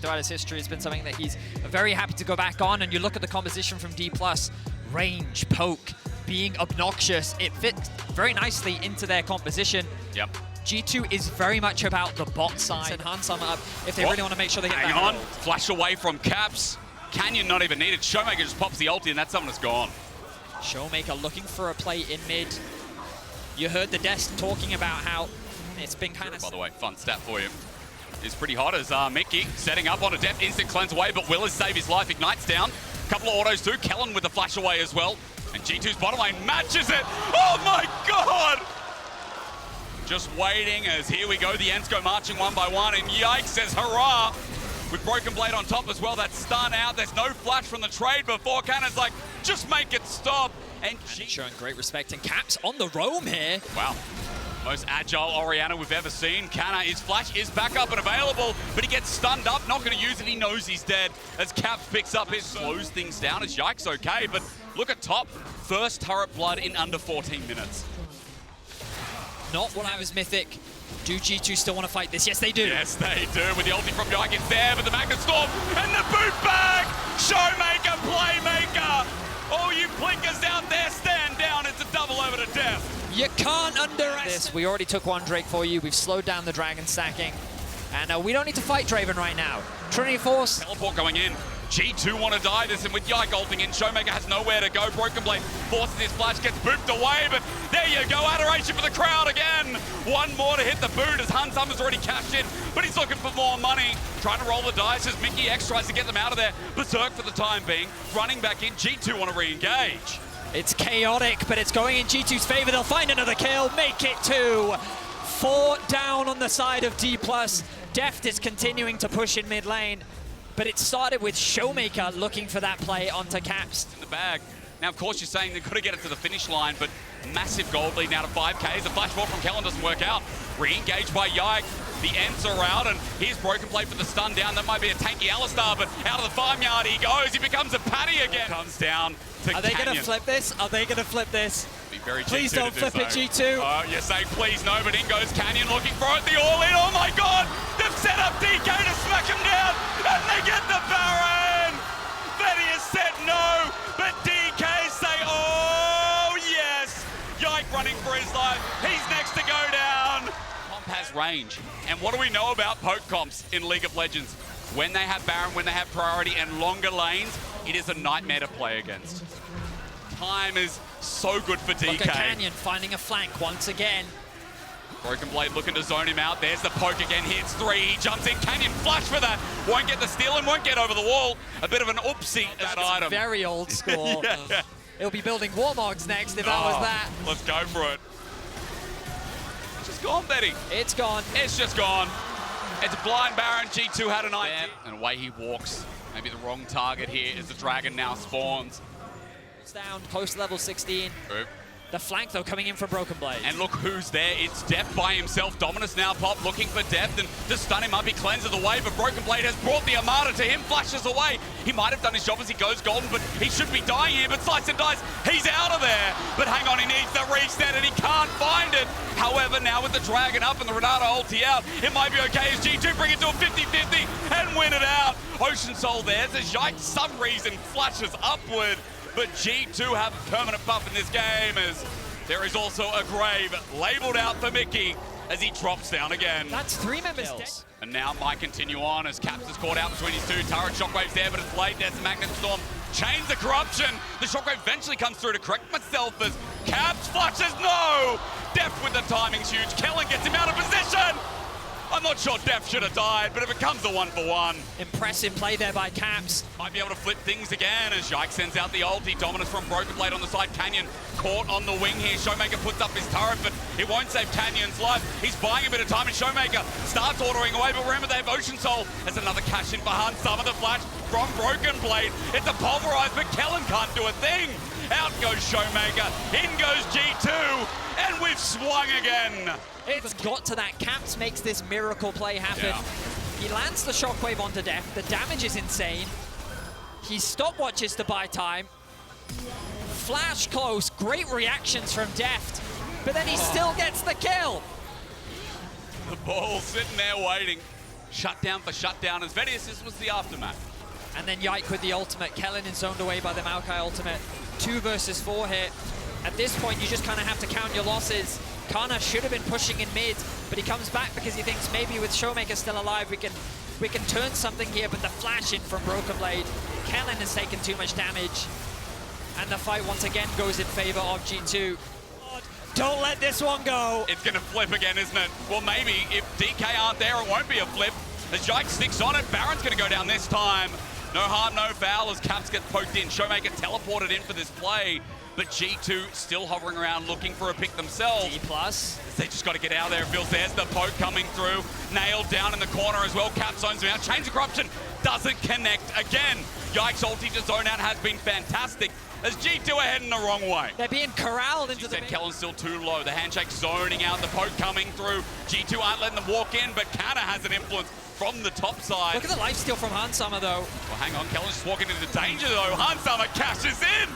Throughout his history, it's been something that he's very happy to go back on, and you look at the composition from D+, range, poke, being obnoxious, it fits very nicely into their composition. Yep. G2 is very much about the bot side. Enhance some up if they really want to make sure they get Hang that on, hold. flash away from Caps. Canyon not even needed. Showmaker just pops the ulti and that summon is gone. Showmaker looking for a play in mid. You heard the desk talking about how it's been kind of... By the way, fun stat for you. Is pretty hot as Mickey setting up on a depth, instant cleanse away, but will is save his life, ignites down. Couple of autos too, Kellen with the flash away as well. And G2's bottom lane matches it. Oh my God! Just waiting as here we go, the Ents go marching one by one, and Yikes says hurrah! With Broken Blade on top as well, that's stun out. There's no flash from the trade before. Cannon's like, just make it stop. And showing great respect, and Caps on the roam here. Wow. Most agile Orianna we've ever seen. Canna, his flash is back up and available, but he gets stunned up, not going to use it, he knows he's dead. As Caps picks up, it slows things down, as Yikes okay, but look at top. First turret blood in under 14 minutes. Not when I was Mythic. Do G2 still want to fight this? Yes, they do. Yes, they do. With the ulti from Yike, it's there, but the Magnet Storm and the boot bag! Showmaker, playmaker! All you blinkers out there, stand down. It's a double over to death. You can't underestimate this. We already took one Drake for you. We've slowed down the Dragon stacking. And we don't need to fight Draven right now. Trinity Force. Teleport going in. G2 want to die this, and with Yike ulting in, Showmaker has nowhere to go. Broken Blade forces his flash, gets booped away, but there you go. Adoration for the crowd again. One more to hit the boot as Hun Summer's already cashed in, but he's looking for more money. Trying to roll the dice as Mickey X tries to get them out of there. Berserk for the time being. Running back in, G2 want to re-engage. It's chaotic, but it's going in G2's favor. They'll find another kill, make it 2. 4 down on the side of D+. Deft is continuing to push in mid lane, but it started with Showmaker looking for that play onto Caps. In the bag. Now, of course, you're saying they've got to get it to the finish line, but massive gold lead now to 5K. The flash ball from Kellen doesn't work out. Re-engaged by Yike. The Ents are out, and here's Broken Blade for the stun down. That might be a tanky Alistar, but out of the farmyard he goes. He becomes a patty again. Comes down to Are they Canyon. going to flip this? Are they going to flip this? Be very Please don't flip it, G2. You're saying please no, but in goes Canyon looking for it. The all-in. Oh my God! They've set up DK to smack him down, and they get the Baron! Thaddeus said no, but DK say, oh yes! Yike running for his life. He's next to go down. Comp has range. And what do we know about poke comps in League of Legends? When they have Baron, when they have priority and longer lanes, it is a nightmare to play against. Time is so good for DK. Look at Canyon finding a flank once again. Broken Blade looking to zone him out. There's the poke again. Hits 3. He jumps in. Canyon flash for that. Won't get the steal and won't get over the wall. A bit of an oopsie that item. Very old school. Yeah. It'll be building Warmogs next if that was that. Let's go for it. It's just gone, Betty. It's gone. It's just gone. It's a blind Baron. G2 had an idea. And away he walks. Maybe the wrong target here as the Dragon now spawns. It's down, close to level 16. Oop. The flank, though, coming in from Broken Blade. And look who's there. It's Deft by himself. Dominus now pop, looking for Deft, and to stun him up, he cleanses away, but Broken Blade has brought the Armada to him, flashes away. He might have done his job as he goes golden, but he should be dying here, but Slice and Dice, he's out of there. But hang on, he needs the reset, and he can't find it. However, now with the Dragon up and the Renata ulti out, it might be okay as G2 bring it to a 50-50 and win it out. Ocean Soul there, as Yike, some reason, flashes upward. But G2 have a permanent buff in this game as there is also a grave labeled out for Mickey as he drops down again. That's 3 members dead. And now might continue on as Caps is caught out between his 2. Turret Shockwave's there, but it's late. There's the Magnet Storm. Chains the corruption. The Shockwave eventually comes through to correct myself as Caps flashes. No! Deft with the timing's huge. Kellen gets him out of position. I'm not sure Def should have died, but it becomes a 1-for-1. Impressive play there by Caps. Might be able to flip things again as Yike sends out the ulti. Dominus from Broken Blade on the side. Canyon caught on the wing here. Showmaker puts up his turret, but it won't save Canyon's life. He's buying a bit of time, and Showmaker starts ordering away, but remember they have Ocean Soul. There's another cash in for Hun. Some of the flash from Broken Blade. It's a pulverized, but Kellen can't do a thing. Out goes Showmaker. In goes G2, and we've swung again. It's got to that. Caps makes this miracle play happen. Yeah. He lands the Shockwave onto Deft. The damage is insane. He stopwatches to buy time. Flash close. Great reactions from Deft. But then he still gets the kill. The ball sitting there waiting. shutdown for shutdown as Vedius. This was the aftermath. And then Yike with the ultimate. Kellen is zoned away by the Maokai ultimate. 2 versus 4 here. At this point, you just kind of have to count your losses. Kana should have been pushing in mid, but he comes back because he thinks maybe with Showmaker still alive, we can turn something here, but the flash in from Broken Blade. Kellen has taken too much damage. And the fight once again goes in favor of G2. Don't let this one go. It's going to flip again, isn't it? Well, maybe if DK aren't there, it won't be a flip. As Yike sticks on it, Baron's going to go down this time. No harm, no foul as Caps get poked in. Showmaker teleported in for this play, but G2 still hovering around looking for a pick themselves. D+. They just got to get out there. It feels there's the poke coming through. Nailed down in the corner as well. Cap zones him out. Chains of Corruption doesn't connect again. Yike's ulti to zone out has been fantastic as G2 are heading the wrong way. They're being corralled into the... Kellen's still too low. The handshake zoning out, the poke coming through. G2 aren't letting them walk in, but Kana has an influence from the top side. Look at the lifesteal from Hansama, though. Well, hang on. Kellen's just walking into danger, though. Hansama cashes in.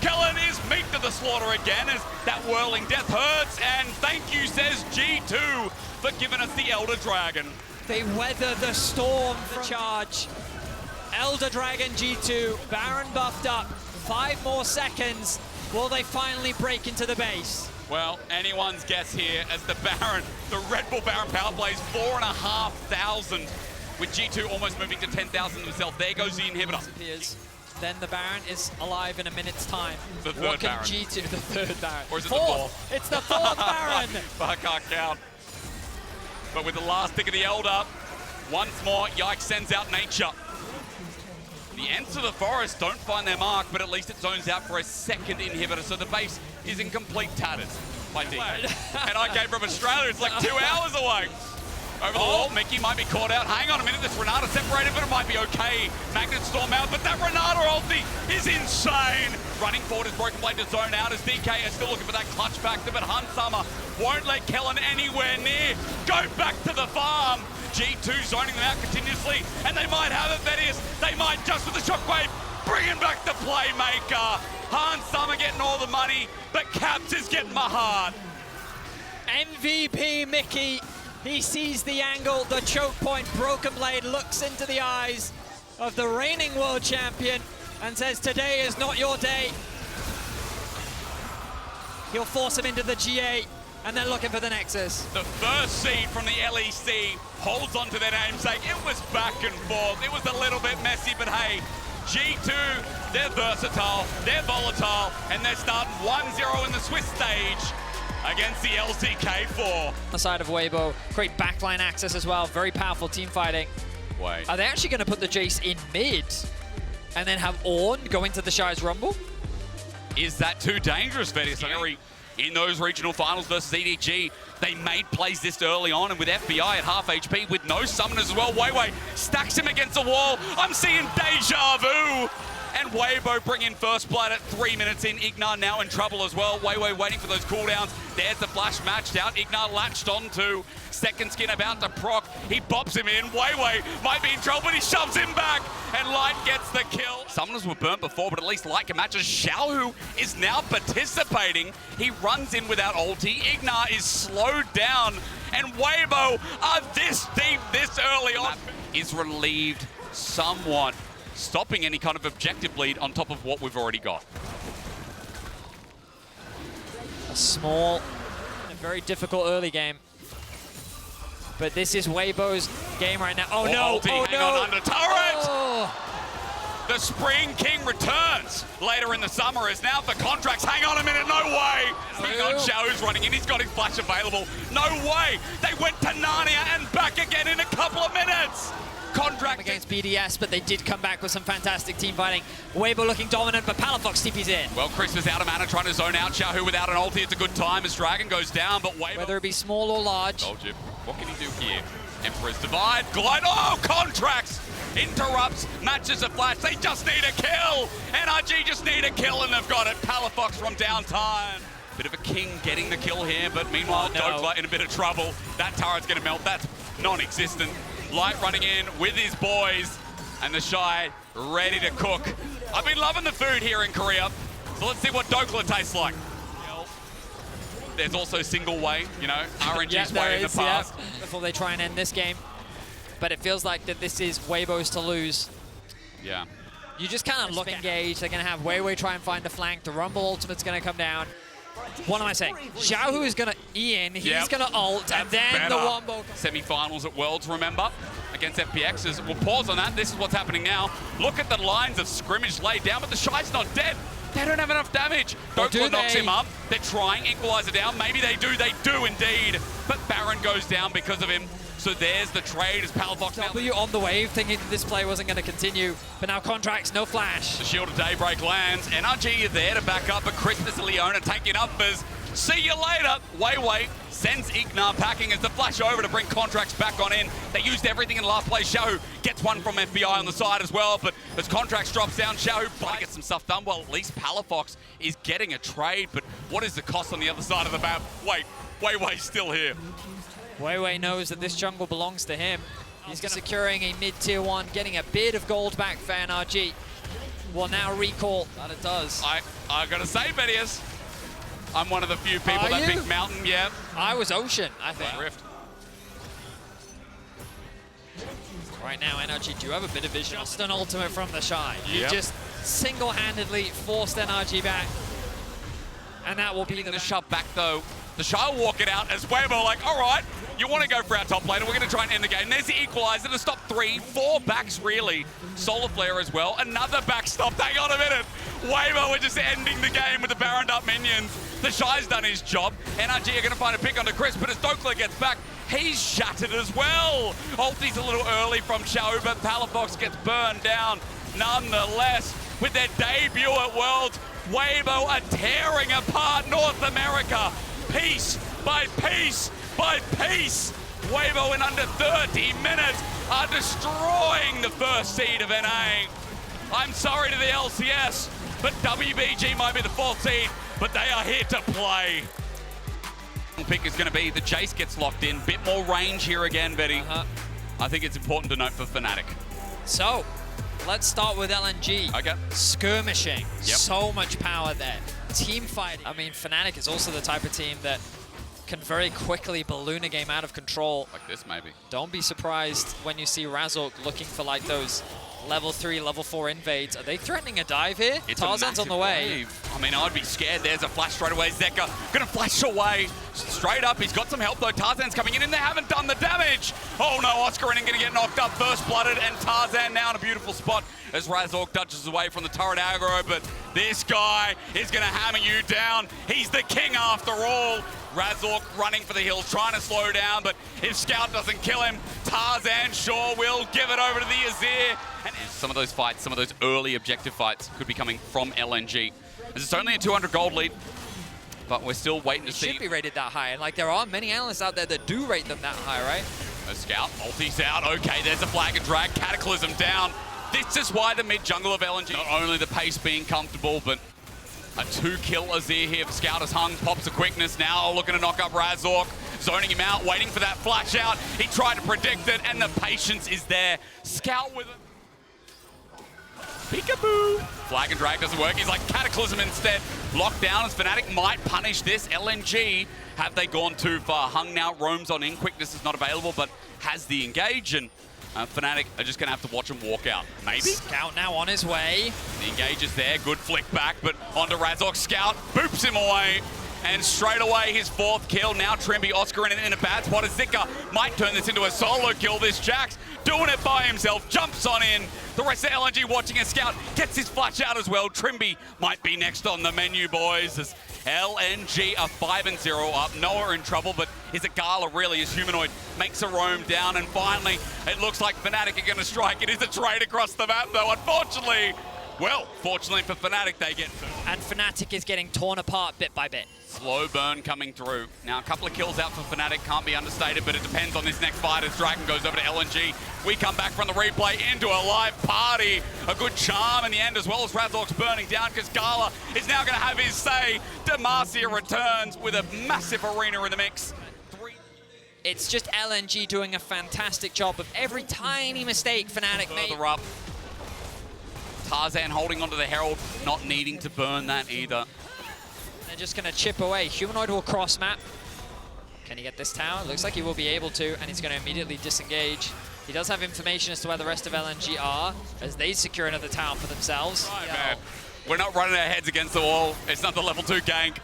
Kellen is meat to the slaughter again as that whirling death hurts. And thank you, says G2, for giving us the Elder Dragon. They weather the storm for the charge. Elder Dragon G2, Baron buffed up. 5 more seconds. Will they finally break into the base? Well, anyone's guess here as the Baron, the Red Bull Baron power plays 4,500 with G2 almost moving to 10,000 themselves. There goes the inhibitor. Then the Baron is alive in a minute's time. The third what can Baron. G2, the third Baron. Or is it fourth? the fourth? It's the 4th Baron. But I can't count. But with the last pick of the Elder, once more, Yike sends out Nature. The Ents of the Forest don't find their mark, but at least it zones out for a second inhibitor, so the base is in complete tatters by DK. And I came from Australia, it's like 2 hours away. Over the wall, Mickey might be caught out. Hang on a minute, this Renata separated, but it might be okay. Magnet Storm out, but that Renata ulti is insane. Running forward is Broken Blade to zone out as DK is still looking for that clutch factor, but Hansama won't let Kellen anywhere near. Go back to the farm. G2 zoning them out continuously, and they might have it, Vedius. They might just with the shockwave, bringing back the playmaker. Hansama getting all the money, but Caps is getting my heart. MVP Mickey, he sees the angle, the choke point. Broken Blade looks into the eyes of the reigning world champion and says, today is not your day. He'll force him into the G8. And they're looking for the Nexus. The first seed from the LEC holds on to their namesake. It was back and forth. It was a little bit messy, but hey, G2, they're versatile, they're volatile, and they're starting 1-0 in the Swiss stage against the LCK4. On the side of Weibo, great backline access as well. Very powerful team fighting. Wait. Are they actually going to put the Jace in mid and then have Ornn go into the Shire's Rumble? Is that too dangerous, Vedius? In those regional finals versus EDG, they made plays this early on, and with FBI at half HP, with no summoners as well, Weibo stacks him against the wall. I'm seeing deja vu. And Weibo bring in first blood at 3 minutes in. Ignar now in trouble as well. Weibo waiting for those cooldowns. There's the flash matched out. Ignar latched onto. Second skin about to proc. He bops him in. Weibo might be in trouble, but he shoves him back. And Light gets the kill. Summoners were burnt before, but at least Light can match as Xiaohu is now participating. He runs in without ulti. Ignar is slowed down. And Weibo are this deep this early on. Is relieved somewhat, stopping any kind of objective lead on top of what we've already got. A small, a very difficult early game. But this is Weibo's game right now. Oh no! Ulti, oh hang no! on under turret! Oh. The Spring King returns later in the summer as now for contracts. Hang on a minute, no way! Hang on, Xiaohu's running in, he's got his flash available. No way! They went to Narnia and back again in a couple of minutes! Contract against BDS, but they did come back with some fantastic team fighting. Weibo looking dominant, but Palafox TP's in. Well, Chris is out of mana, trying to zone out Xiaohu without an ulti. It's a good time as Dragon goes down, but Weibo... Whether it be small or large. Told you. What can he do here? Emperor's Divide, glide, oh, contracts! Interrupts, matches a flash, they just need a kill! NRG just need a kill and they've got it. Palafox from downtime. Bit of a king getting the kill here, but meanwhile, Dokla in a bit of trouble. That turret's gonna melt, that's non-existent. Light running in with his boys, and the Shy ready to cook. I've been loving the food here in Korea, so let's see what Dokla tastes like. There's also Single Way, you know, RNG's way in the past. Yeah, before they try and end this game. but it feels like that this is Weibo's to lose. Yeah. You just kind of look engaged. They're going to have Weibo try and find a flank. The Rumble ultimate's going to come down. What am I saying? Xiaohu is going to Ian. He's going to ult, and then the Wombo. Semi-finals at Worlds, remember? Against FPXs. We'll pause on that. This is what's happening now. Look at the lines of scrimmage laid down, but the Shy's not dead. They don't have enough damage. Dokla knocks him up. They're trying. Equalizer down. Maybe they do. They do indeed. But Baron goes down because of him. So there's the trade as Palafox now. W on the wave, thinking that this play wasn't going to continue. But now Contracts, no flash. The Shield of Daybreak lands. NRG are there to back up, but Christmas and Leona taking uppers. See you later. Weiwei sends Ignar packing as the flash over to bring Contracts back on in. They used everything in the last play. Xiao gets one from FBI on the side as well, but as Contracts drops down, Xiao trying to get some stuff done. Well, at least Palafox is getting a trade, but what is the cost on the other side of the map? Wait, Weiwei's still here. Weiwei knows that this jungle belongs to him. He's securing a mid-tier 1, getting a bit of gold back for NRG. Will now recall that it does. I gotta say, Bedius, I'm one of the few people that think Mountain, yeah. I was Ocean, I think. Rift. Right now, NRG do have a bit of vision. Just an ultimate from the Shy. You just single-handedly forced NRG back. And that will be the shove back, though. The Shy will walk it out as Weibo like, all right, you want to go for our top laner, we're going to try and end the game. There's the equalizer to stop 3, 4 backs really. Solar Flare as well, another backstop. Hang on a minute. Weibo are just ending the game with the Baroned up minions. The Shy's done his job. NRG are going to find a pick onto Chris, but as Dokla gets back, he's shattered as well. Ulti's a little early from Xiao, but Palafox gets burned down nonetheless. With their debut at Worlds, Weibo are tearing apart North America. Piece by piece by piece. Weibo in under 30 minutes are destroying the first seed of NA. I'm sorry to the LCS, but WBG might be the 4th seed, but they are here to play. Pick is going to be the Chase gets locked in. Bit more range here again, Betty. I think it's important to note for Fnatic. So, let's start with LNG. Okay. Skirmishing. So much power there. Team fighting. I mean, Fnatic is also the type of team that can very quickly balloon a game out of control. Like this, maybe. Don't be surprised when you see Razork looking for like those level 3, level 4 invades. Are they threatening a dive here? It's Tarzan's on the way. Wave. I mean, I'd be scared. There's a flash straight away. Zeka gonna flash away. Straight up, he's got some help though. Tarzan's coming in and they haven't done the damage. Oh no, Oscarinin gonna get knocked up. First blooded, and Tarzan now in a beautiful spot as Razork dodges away from the turret aggro, but this guy is gonna hammer you down. He's the king after all. Razork running for the hills, trying to slow down, but if Scout doesn't kill him, Tarzan sure will give it over to the Azir. And some of those fights, some of those early objective fights could be coming from LNG. This is only a 200 gold lead, but we're still waiting to see. It should be rated that high, and like there are many analysts out there that do rate them that high, right? A Scout, ulti's out, okay, there's a flag and drag, Cataclysm down. This is why the mid-jungle of LNG, not only the pace being comfortable, but a 2-kill Azir here for Scout has hung, pops a quickness, now looking to knock up Razork, zoning him out, waiting for that flash out. He tried to predict it, and the patience is there. Scout with it. Peekaboo! Flag and drag doesn't work, he's like Cataclysm instead. Locked down as Fnatic might punish this. LNG, have they gone too far? Hung now roams on in, quickness is not available, but has the engage, and Fnatic are just going to have to watch him walk out. Maybe? Scout now on his way. The engage is there, good flick back, but onto Razork. Scout boops him away, and straight away his 4th kill. Now Trimby, Oscar in a bad spot as Zika might turn this into a solo kill. This Jax doing it by himself, jumps on in. The rest of LNG watching a Scout, gets his flash out as well. Trimby might be next on the menu, boys, as LNG are 5-0 up. Noah in trouble, but is it Gala really? His humanoid makes a roam down, and finally, it looks like Fnatic are going to strike. It is a trade across the map, though, unfortunately. Well, fortunately for Fnatic, they get through. And Fnatic is getting torn apart bit by bit. Slow burn coming through. Now, a couple of kills out for Fnatic, can't be understated, but it depends on this next fight as Dragon goes over to LNG. We come back from the replay into a live party. A good charm in the end, as well as Razork's burning down, because Gala is now going to have his say. Demacia returns with a massive arena in the mix. It's just LNG doing a fantastic job of every tiny mistake Fnatic made. Further up. Tarzan holding onto the Herald, not needing to burn that either. They're just going to chip away. Humanoid will cross map. Can he get this tower? Looks like he will be able to, and he's going to immediately disengage. He does have information as to where the rest of LNG are, as they secure another tower for themselves. Right, man. We're not running our heads against the wall. It's not the level 2 gank.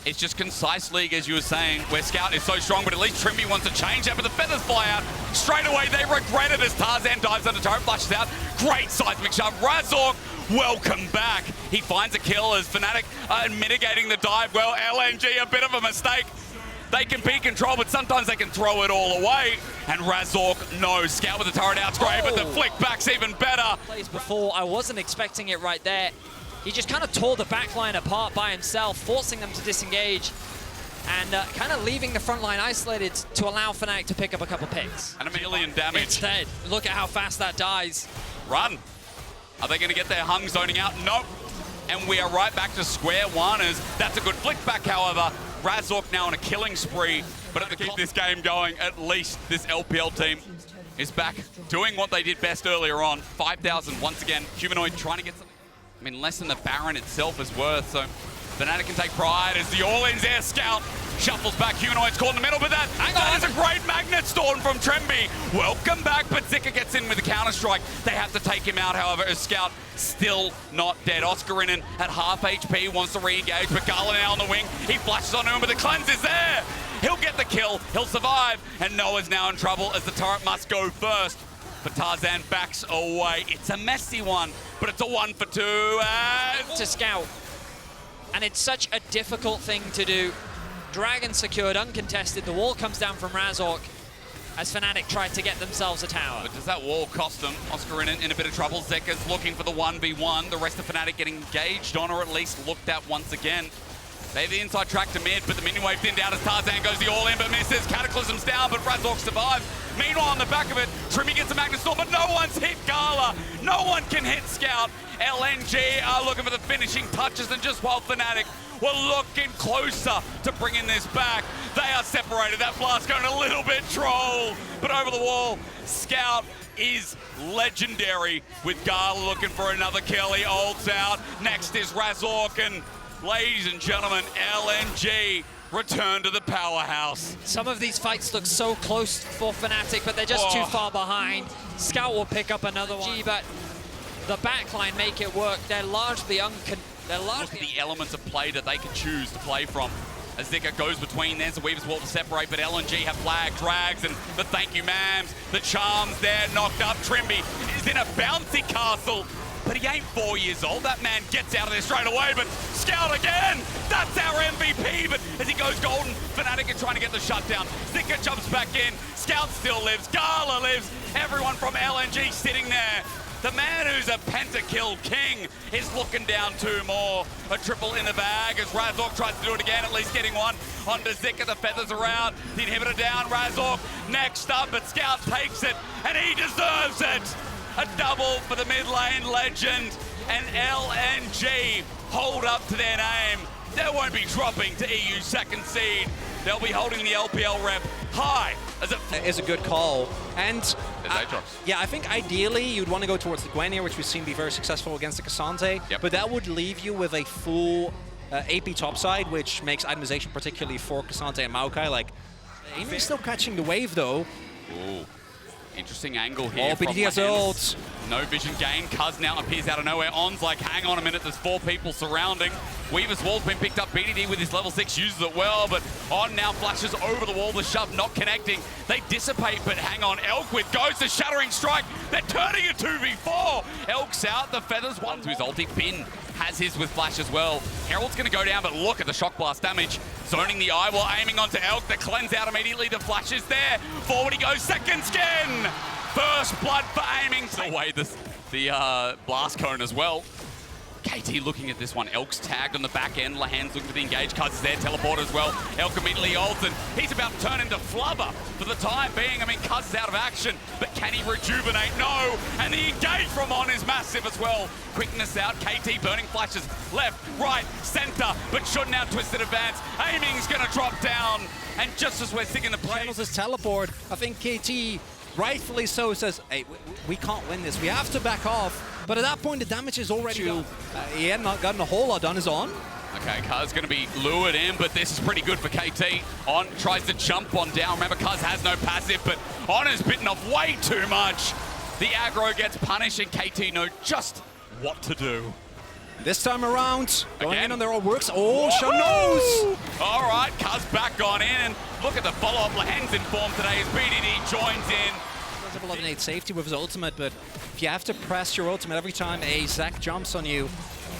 It's just concise league, as you were saying, where Scout is so strong, but at least Trimby wants to change that, but the feathers fly out. Straight away, they regret it as Tarzan dives under turret, flashes out. Great seismic shove. Razork, welcome back. He finds a kill as Fnatic mitigating the dive. Well, LNG, a bit of a mistake. They can be control, but sometimes they can throw it all away. And Razork, no. Scout with the turret out's great, but the flick back's even better. Plays before, I wasn't expecting it right there. He just kind of tore the backline apart by himself, forcing them to disengage and kind of leaving the front line isolated to allow Fnatic to pick up a couple picks. And a million damage. Instead, look at how fast that dies. Run. Are they going to get their hung zoning out? Nope. And we are right back to square one as that's a good flick back, however. Razork now on a killing spree, but to keep this game going, at least this LPL team is back doing what they did best earlier on. 5,000 once again. Humanoid trying to get something. I mean, less than the Baron itself is worth, so Fnatic can take pride as the All-In's air scout shuffles back. Humanoid's caught in the middle, but that is a great magnet storm from Tremby. Welcome back, but Zika gets in with the counter-strike. They have to take him out, however, as Scout still not dead. Oscarinen at half HP wants to re-engage, but Gala now on the wing. He flashes onto him, but the cleanse is there. He'll get the kill, he'll survive, and Noah's now in trouble as the turret must go first. But Tarzan backs away. It's a messy one, but it's a 1 for 2. And to Scout. And it's such a difficult thing to do. Dragon secured, uncontested. The wall comes down from Razork as Fnatic tried to get themselves a tower. But does that wall cost them? Oscar in a bit of trouble. Zeka's looking for the 1v1. The rest of Fnatic getting engaged on, or at least looked at once again. They have the inside track to mid, but the minion wave thinned out as Tarzan goes the all-in, but misses. Cataclysm's down, but Razork survives. Meanwhile, on the back of it, Trimmy gets a Magnet Storm, but no one's hit Gala. No one can hit Scout. LNG are looking for the finishing touches, and just while Fnatic were looking closer to bringing this back, they are separated. That blast going a little bit troll, but over the wall, Scout is legendary with Gala looking for another kill. He ults out. Next is Razork, and ladies and gentlemen, LNG return to the powerhouse. Some of these fights look so close for Fnatic, but they're just too far behind. Scout will pick up another one, but the backline make it work. They're largely Look at the elements of play that they can choose to play from. As Zika goes between, there's a Weaver's Wall to separate, but LNG have flag, drags, and the thank you ma'ams. The charms there, knocked up. Trimby is in a bouncy castle, but he ain't 4 years old. That man gets out of there straight away, but Scout again! That's our MVP, but as he goes golden, Fnatic are trying to get the shutdown. Zika jumps back in, Scout still lives, Gala lives, everyone from LNG sitting there. The man who's a pentakill king is looking down 2 more. A triple in the bag as Razork tries to do it again, at least getting one onto Zika. The feathers are out, the inhibitor down, Razork next up, but Scout takes it, and he deserves it. A double for the mid lane legend, and LNG hold up to their name. They won't be dropping to EU second seed. They'll be holding the LPL rep high. As it is a good call. And yeah, I think ideally you'd want to go towards the Gwen here, which we've seen be very successful against the Cassandre. Yep. But that would leave you with a full AP topside, which makes itemization, particularly for Cassandre and Maokai, like, Amy's still catching the wave though. Ooh. Interesting angle here. BDD has ult. No vision gain. Kaz now appears out of nowhere. On's like, hang on a minute, there's 4 people surrounding. Weaver's wall's been picked up. BDD with his level 6 uses it well, but On now flashes over the wall. The shove not connecting. They dissipate, but hang on. Elkwith goes to Shattering Strike. They're turning a 2v4. Elk's out. The feathers one to his ulti. Bin has his with flash as well. Herald's going to go down, but look at the shock blast damage. Zoning the eye while aiming onto Elk. The cleanse out immediately. The flash is there. Forward he goes. Second skin. First blood for aiming. Away the blast cone as well. KT looking at this one. Elk's tagged on the back end. Lahan's looking to be engaged. Kuz is there. Teleport as well. Elk immediately ults, and he's about to turn into Flubber for the time being. I mean, Kuz is out of action, but can he rejuvenate? No. And the engage from On is massive as well. Quickness out. KT burning flashes left, right, center, but should now twisted advance. Aiming's going to drop down. And just as we're singing the praise. Channels his teleport. I think KT, rightfully so, says, hey, we can't win this. We have to back off. But at that point, the damage is already done. He had not gotten a whole lot done. Is On. Okay, Kaz going to be lured in, but this is pretty good for KT. On tries to jump on down. Remember, Kaz has no passive, but On is bitten off way too much. The aggro gets punished, and KT know just what to do. This time around, going Again. in on their own works. Oh, Sean knows! All right, Kaz back on in, and look at the follow-up. Lahen's in form today as BDD joins in. Does have a lot of innate safety with his ultimate, but if you have to press your ultimate every time a Zac jumps on you,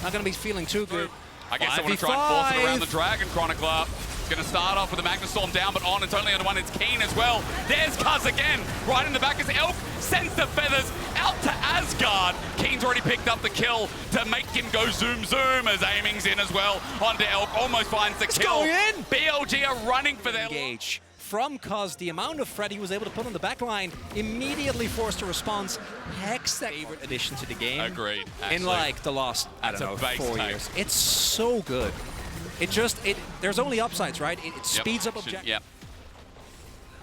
not going to be feeling too good. I guess they want to try and force it around the Dragon Chronicler. It's going to start off with the Magnustorm down, but On, it's only on one. It's Keen as well. There's Kaz again, right in the back as Elk sends the feathers out to Asgard. Keen's already picked up the kill to make him go zoom zoom as aiming's in as well. Onto Elk, almost finds the kill. Going in. BLG are running for their Engage. From Kaz, the amount of threat he was able to put on the back line immediately forced a response. Hex, that favorite addition to the game. Agreed. In Actually, like the last, I that's don't a know, base 4 take. years. It's so good. There's only upsides, right? It speeds up objectives. Yep.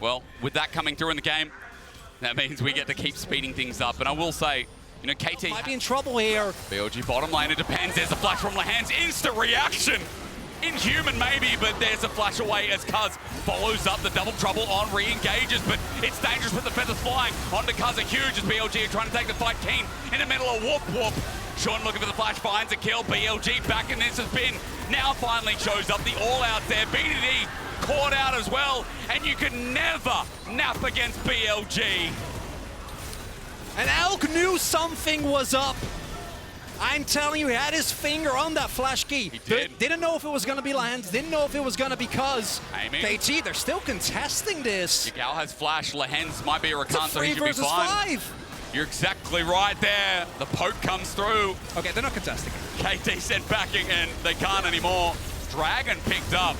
Well, with that coming through in the game, that means we get to keep speeding things up. And I will say, you know, KT Might be in trouble here. BLG bottom lane, it depends. There's a flash from Lahan's instant reaction. Inhuman maybe, but there's a flash away as Kaz follows up the double trouble On, re-engages, but it's dangerous with the feathers flying. Onto Kaz are huge as BLG are trying to take the fight. Keen in the middle of whoop. Sean looking for the flash, finds a kill. BLG back in this has been, now finally shows up the all-out there. BDD caught out as well, and you can never nap against BLG. And Elk knew something was up. I'm telling you, he had his finger on that flash key. He did. Didn't know if it was going to be Lands, didn't know if it was going to be Kaz. Aiming. KT, they're still contesting this. Gal has flash, Lahen's might be a It's a recant, so he 3 should be versus fine. 5. You're exactly right there. The poke comes through. Okay, they're not contesting. KT sent backing and they can't anymore. Dragon picked up.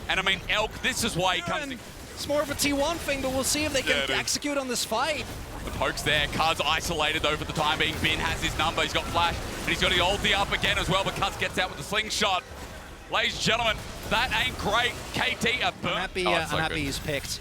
And I mean, Elk, this is why he comes in. It's more of a T1 thing, but we'll see if they Yeah, can it is. execute on this fight. The poke's there. Kaz isolated though for the time being. Bin has his number. He's got flash. And he's got the ulti up again as well, but Kaz gets out with the slingshot. Ladies and gentlemen, that ain't great. KT are burnt. I'm happy he's picked.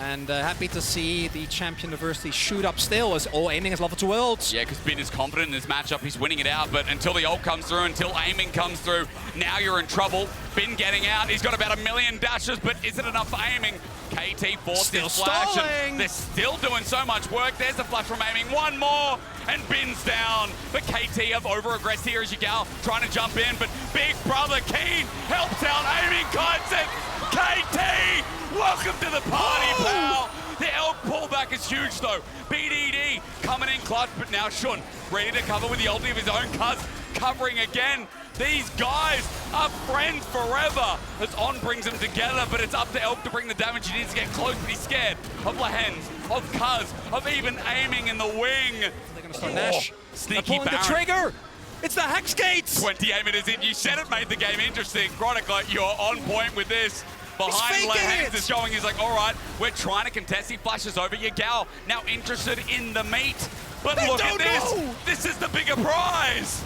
And happy to see the Champion Diversity shoot up still as all aiming is level 2 ults. Yeah, because Bin is confident in this matchup. He's winning it out, but until the ult comes through, until aiming comes through, now you're in trouble. Bin getting out. He's got about 1 million dashes, but is it enough for aiming? KT forced his flash, and they're still doing so much work. There's the flash from aiming. One more, and Bin's down. But KT have over-aggressed here as Yagal trying to jump in, but Big Brother Keen helps out. Aiming kites it. KT, welcome to the party, pal. The Elk pullback is huge, though. BDD coming in clutch, but now Shun ready to cover with the ulti of his own. Kaz covering again. These guys are friends forever as On brings them together, but it's up to Elk to bring the damage. He needs to get close, but he's scared of Lahen's, of Kaz, of even aiming in the wing. They're going to start Nash. Sneaky They're pulling Baron. the trigger. It's the Hex Gates. 28 minutes in. You said it made the game interesting. Chronicler, you're on point with this. Behind faking Lahen's it. is showing, he's like, all right, we're trying to contest. He flashes over Yagal, now interested in the meat. But They look at don't this. know. This is the bigger prize.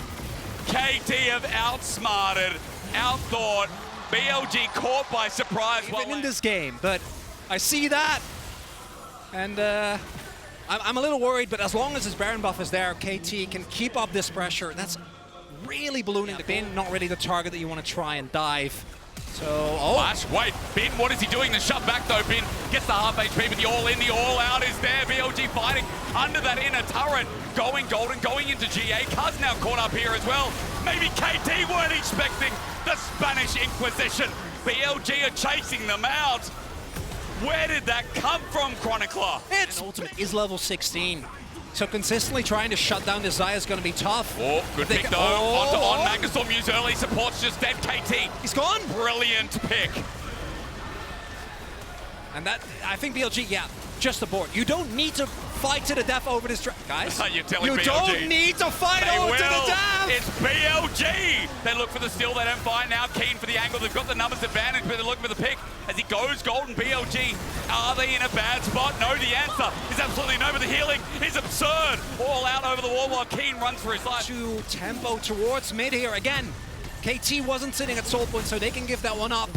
KT have outsmarted, outthought. BLG caught by surprise. Even in this game, but I see that. And I'm a little worried, but as long as his Baron buff is there, KT can keep up this pressure. That's really ballooning the Bin, not really the target that you want to try and dive. So, Flash, wait, Bin, what is he doing? The shove back though, Bin gets the half HP, but the all in, the all out is there. BLG fighting under that inner turret, going golden, going into GA. Kaz now caught up here as well. Maybe KT weren't expecting the Spanish Inquisition. BLG are chasing them out. Where did that come from, Chronicler? its ultimate is level 16. So consistently trying to shut down this Xayah is going to be tough. Oh, good pick though. Onto On, Magnustorm use early, support's just dead. KT. He's gone. Brilliant pick. And that, I think BLG, yeah, just the board. You don't need to fight to the death over this guys. You're telling you BLG. don't need to fight They over will. to the death. It's BLG. They look for the steal. They don't find now. Keen for the angle. They've got the numbers advantage, but they're looking for the pick as he goes golden. BLG, are they in a bad spot? No, the answer is absolutely no, but the healing is absurd. All out over the wall while Keen runs for his life. To tempo towards mid here again. KT wasn't sitting at soul point, so they can give that one up.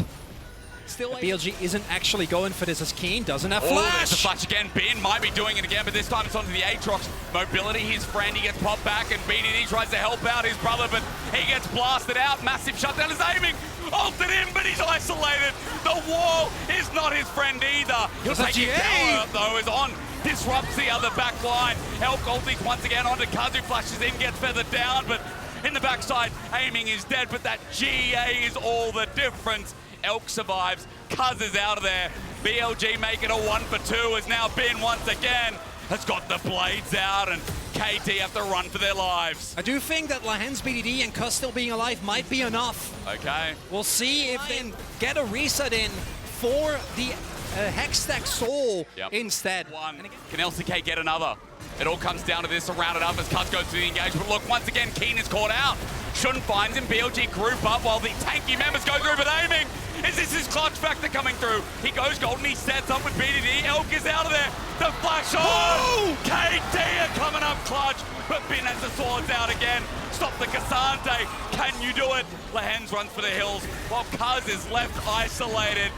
Still, BLG isn't actually going for this as Keen doesn't have flash. Oh, there's a flash again. Bin might be doing it again, but this time it's onto the Aatrox. Mobility, his friend, he gets popped back, and BDD tries to help out his brother, but he gets blasted out. Massive shutdown is aiming. Ulted him, but he's isolated. The wall is not his friend either. He'll take his tower, though, is on. Disrupts the other back line. Elk ulties once again onto Kazu, flashes in, gets feathered down, but in the backside, aiming is dead, but that GA is all the difference. Elk survives, Kaz is out of there. BLG make it a 1-for-2 as now Bin once again has got the blades out and KT have to run for their lives. I do think that Lahen's BDD and Kuz still being alive might be enough. Okay. We'll see if they can get a reset in for the Hextech Soul instead. Can LCK get another? It all comes down to this to round it up as Kuz goes through the engagement. Look, once again, Keen is caught out. Shun finds him, BLG group up while the tanky members go through, but aiming. Is this his clutch factor coming through? He goes golden, he sets up with BDD. Elk is out of there. The flash on! KT are coming up clutch, but Bin has the swords out again. Stop the Cassante. Can you do it? Lahens runs for the hills while Kuz is left isolated.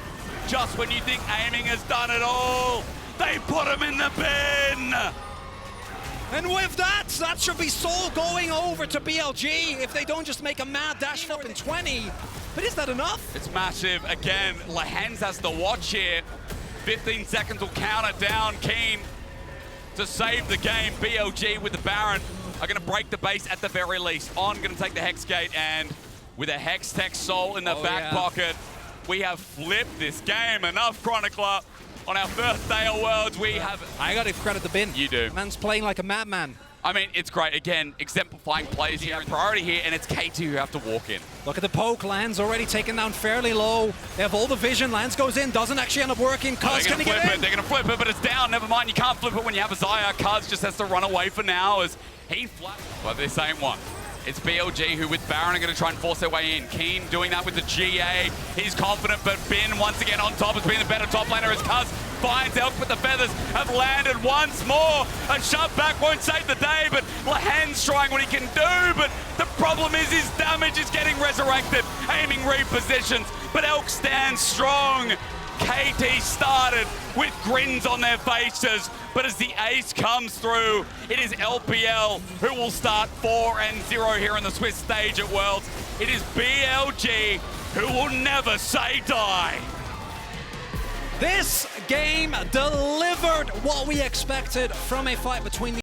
Just when you think aiming has done it all, they put him in the bin! And with that, that should be Soul going over to BLG if they don't just make a mad dash up in 20. But is that enough? It's massive. Again, Lahens has to watch here. 15 seconds will count it down. Keen to save the game. BLG with the Baron are going to break the base at the very least. On going to take the Hex Gate, and with a Hextech Soul in the back pocket, we have flipped this game. Enough, Chronicler. On our first day of Worlds, we have... I got to credit the Bin. You do. Man's playing like a madman. I mean, it's great. Again, exemplifying plays here. Priority here, and it's KT who have to walk in. Look at the poke. Lance already taken down fairly low. They have all the vision. Lance goes in, doesn't actually end up working. Kuz, can he get in? They're going to flip it, but it's down. Never mind, you can't flip it when you have a Xayah. Kuz just has to run away for now as he flaps. But they're saying one. It's BLG who with Baron are going to try and force their way in. Keen doing that with the GA. He's confident, but Bin once again on top has been the better top laner as Kuz finds Elk, but the feathers have landed once more. A shove back won't save the day, but Lahen's trying what he can do, but the problem is his damage is getting resurrected. Aiming repositions, but Elk stands strong. KT started with grins on their faces, but as the ace comes through, it is LPL who will start 4-0 here in the Swiss stage at Worlds. It is BLG who will never say die. This game delivered what we expected from a fight between the